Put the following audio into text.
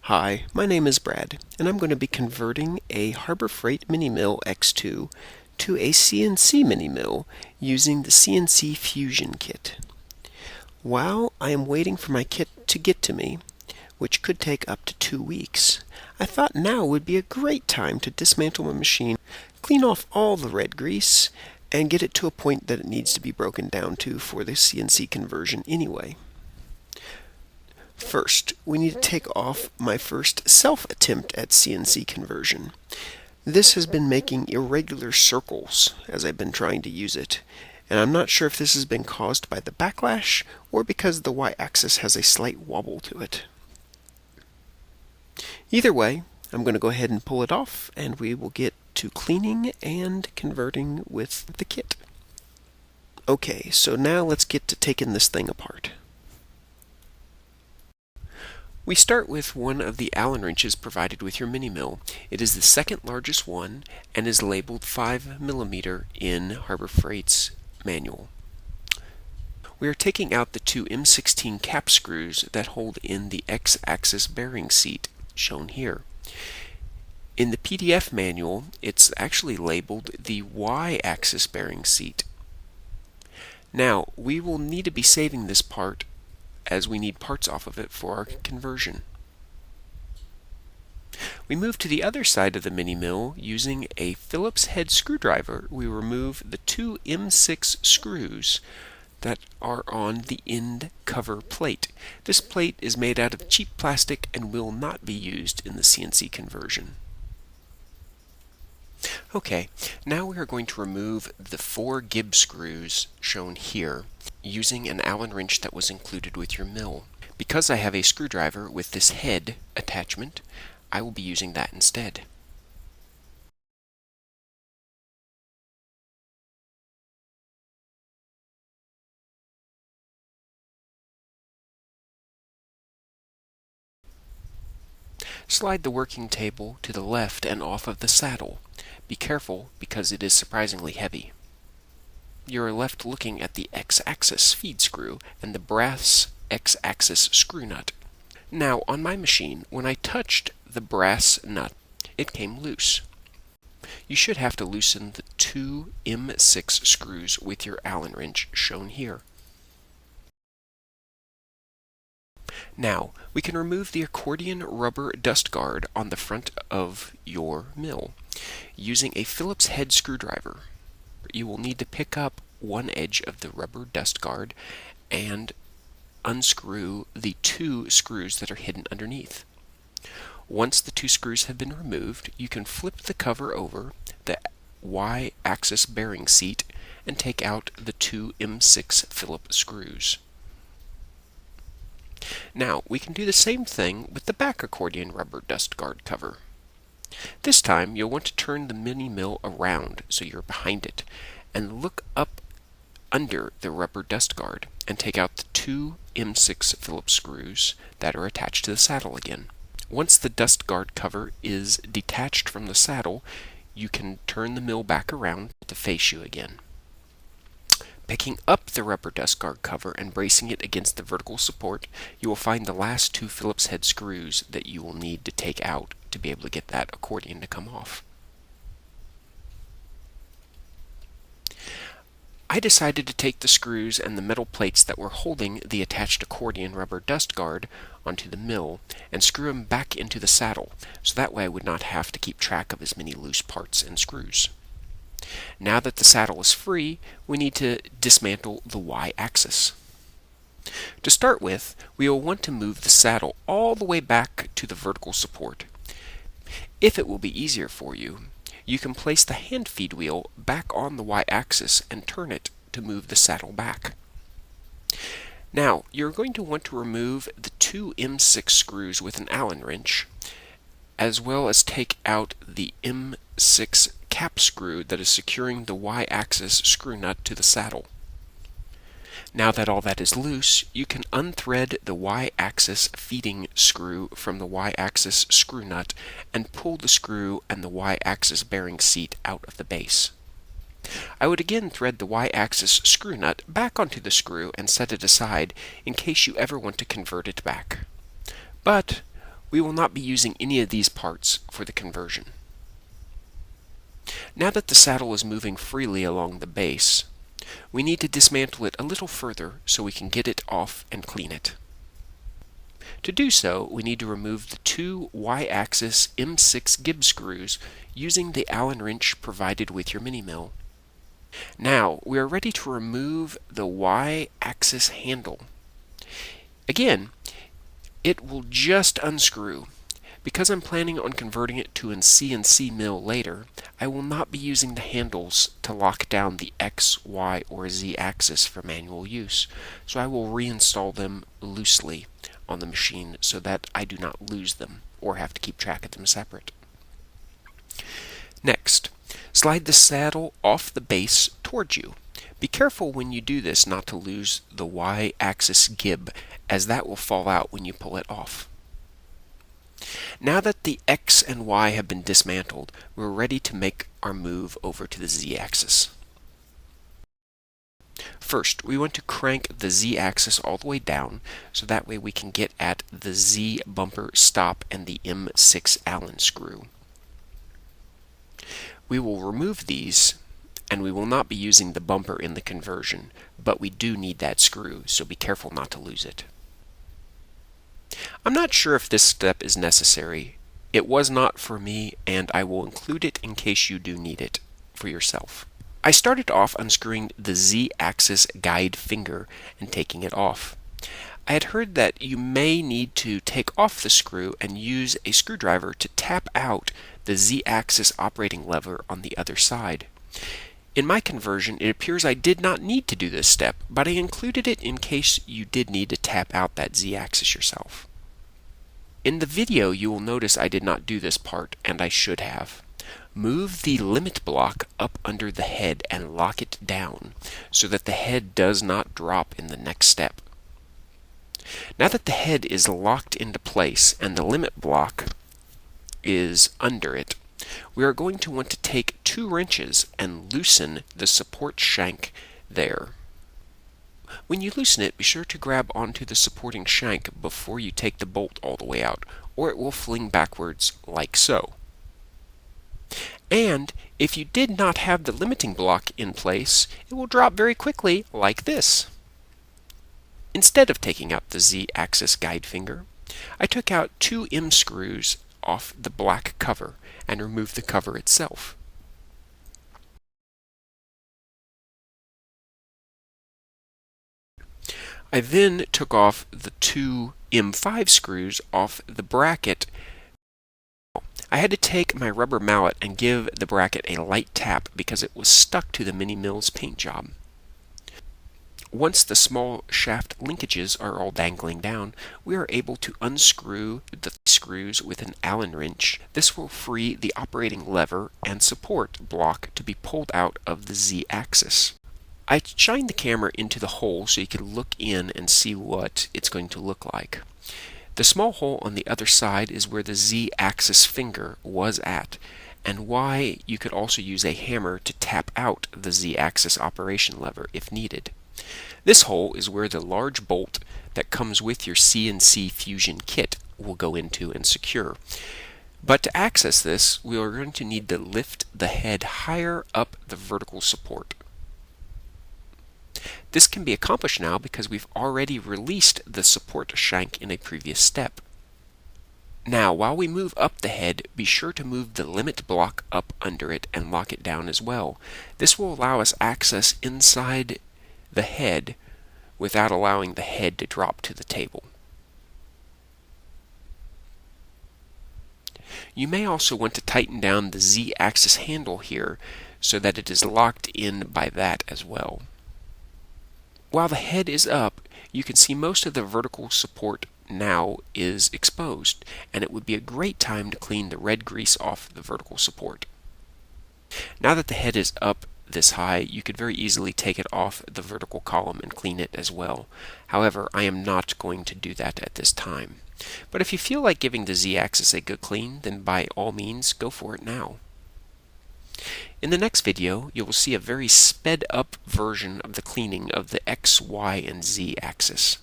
Hi, my name is Brad, and I'm going to be converting a Harbor Freight Mini Mill X2 to a CNC Mini Mill using the CNC Fusion Kit. While I am waiting for my kit to get to me, which could take up to 2 weeks, I thought now would be a great time to dismantle my machine, clean off all the red grease, and get it to a point that it needs to be broken down to for the CNC conversion anyway. First, we need to take off my first self-attempt at CNC conversion. This has been making irregular circles as I've been trying to use it, and I'm not sure if this has been caused by the backlash or because the y-axis has a slight wobble to it. Either way, I'm going to go ahead and pull it off, and we will get to cleaning and converting with the kit. Okay, so now let's get to taking this thing apart. We start with one of the Allen wrenches provided with your mini mill. It is the second largest one and is labeled 5mm in Harbor Freight's manual. We are taking out the two M16 cap screws that hold in the X-axis bearing seat, shown here. In the PDF manual, it's actually labeled the Y-axis bearing seat. Now, we will need to be saving this part as we need parts off of it for our conversion. We move to the other side of the mini mill using a Phillips head screwdriver. We remove the two M6 screws that are on the end cover plate. This plate is made out of cheap plastic and will not be used in the CNC conversion. Okay, now we are going to remove the 4 Gibb screws shown here using an Allen wrench that was included with your mill. Because I have a screwdriver with this head attachment, I will be using that instead. Slide the working table to the left and off of the saddle. Be careful because it is surprisingly heavy. You are left looking at the X-axis feed screw and the brass X-axis screw nut. Now, on my machine, when I touched the brass nut, it came loose. You should have to loosen the two M6 screws with your Allen wrench shown here. Now, we can remove the accordion rubber dust guard on the front of your mill using a Phillips head screwdriver. You will need to pick up one edge of the rubber dust guard and unscrew the 2 screws that are hidden underneath. Once the 2 screws have been removed, you can flip the cover over the Y-axis bearing seat and take out the 2 M6 Phillips screws. Now, we can do the same thing with the back accordion rubber dust guard cover. This time, you'll want to turn the mini mill around so you're behind it, and look up under the rubber dust guard and take out the 2 M6 Phillips screws that are attached to the saddle again. Once the dust guard cover is detached from the saddle, you can turn the mill back around to face you again. Picking up the rubber dust guard cover and bracing it against the vertical support, you will find the last 2 Phillips head screws that you will need to take out to be able to get that accordion to come off. I decided to take the screws and the metal plates that were holding the attached accordion rubber dust guard onto the mill and screw them back into the saddle, so that way I would not have to keep track of as many loose parts and screws. Now that the saddle is free, we need to dismantle the Y-axis. To start with, we will want to move the saddle all the way back to the vertical support. If it will be easier for you, you can place the hand feed wheel back on the Y-axis and turn it to move the saddle back. Now, you're going to want to remove the 2 M6 screws with an Allen wrench, as well as take out the M6 cap screw that is securing the Y-axis screw nut to the saddle. Now that all that is loose, you can unthread the Y-axis feeding screw from the Y-axis screw nut and pull the screw and the Y-axis bearing seat out of the base. I would again thread the Y-axis screw nut back onto the screw and set it aside in case you ever want to convert it back. But We will not be using any of these parts for the conversion. Now that the saddle is moving freely along the base, we need to dismantle it a little further so we can get it off and clean it. To do so, we need to remove the two Y-axis M6 Gibbs screws using the Allen wrench provided with your mini mill. Now, we are ready to remove the Y-axis handle. Again, it will just unscrew. Because I'm planning on converting it to a CNC mill later, I will not be using the handles to lock down the X, Y, or Z axis for manual use, so I will reinstall them loosely on the machine so that I do not lose them or have to keep track of them separate. Next, slide the saddle off the base towards you. Be careful when you do this not to lose the Y-axis gib, as that will fall out when you pull it off. Now that the X and Y have been dismantled, we're ready to make our move over to the Z-axis. First, we want to crank the Z-axis all the way down, so that way we can get at the Z bumper stop and the M6 Allen screw. We will remove these, and we will not be using the bumper in the conversion, but we do need that screw, so be careful not to lose it. I'm not sure if this step is necessary. It was not for me, and I will include it in case you do need it for yourself. I started off unscrewing the Z-axis guide finger and taking it off. I had heard that you may need to take off the screw and use a screwdriver to tap out the Z-axis operating lever on the other side. In my conversion, it appears I did not need to do this step, but I included it in case you did need to tap out that Z-axis yourself. In the video, you will notice I did not do this part, and I should have. Move the limit block up under the head and lock it down so that the head does not drop in the next step. Now that the head is locked into place and the limit block is under it, we are going to want to take 2 wrenches and loosen the support shank there. When you loosen it, be sure to grab onto the supporting shank before you take the bolt all the way out, or it will fling backwards like so. And if you did not have the limiting block in place, it will drop very quickly like this. Instead of taking out the Z-axis guide finger, I took out 2 M screws off the black cover and removed the cover itself. I then took off the 2 M5 screws off the bracket. I had to take my rubber mallet and give the bracket a light tap because it was stuck to the mini mill's paint job. Once the small shaft linkages are all dangling down, we are able to unscrew the screws with an Allen wrench. This will free the operating lever and support block to be pulled out of the Z-axis. I shined the camera into the hole so you can look in and see what it's going to look like. The small hole on the other side is where the Z-axis finger was at, and why you could also use a hammer to tap out the Z-axis operation lever if needed. This hole is where the large bolt that comes with your CNC Fusion kit will go into and secure. But to access this, we are going to need to lift the head higher up the vertical support. This can be accomplished now because we've already released the support shank in a previous step. Now, while we move up the head, be sure to move the limit block up under it and lock it down as well. This will allow us access inside the head without allowing the head to drop to the table. You may also want to tighten down the Z-axis handle here so that it is locked in by that as well. While the head is up, you can see most of the vertical support now is exposed, and it would be a great time to clean the red grease off the vertical support. Now that the head is up this high, you could very easily take it off the vertical column and clean it as well. However, I am not going to do that at this time. But if you feel like giving the Z-axis a good clean, then by all means, go for it now. In the next video, you will see a very sped up version of the cleaning of the X, Y, and Z axis.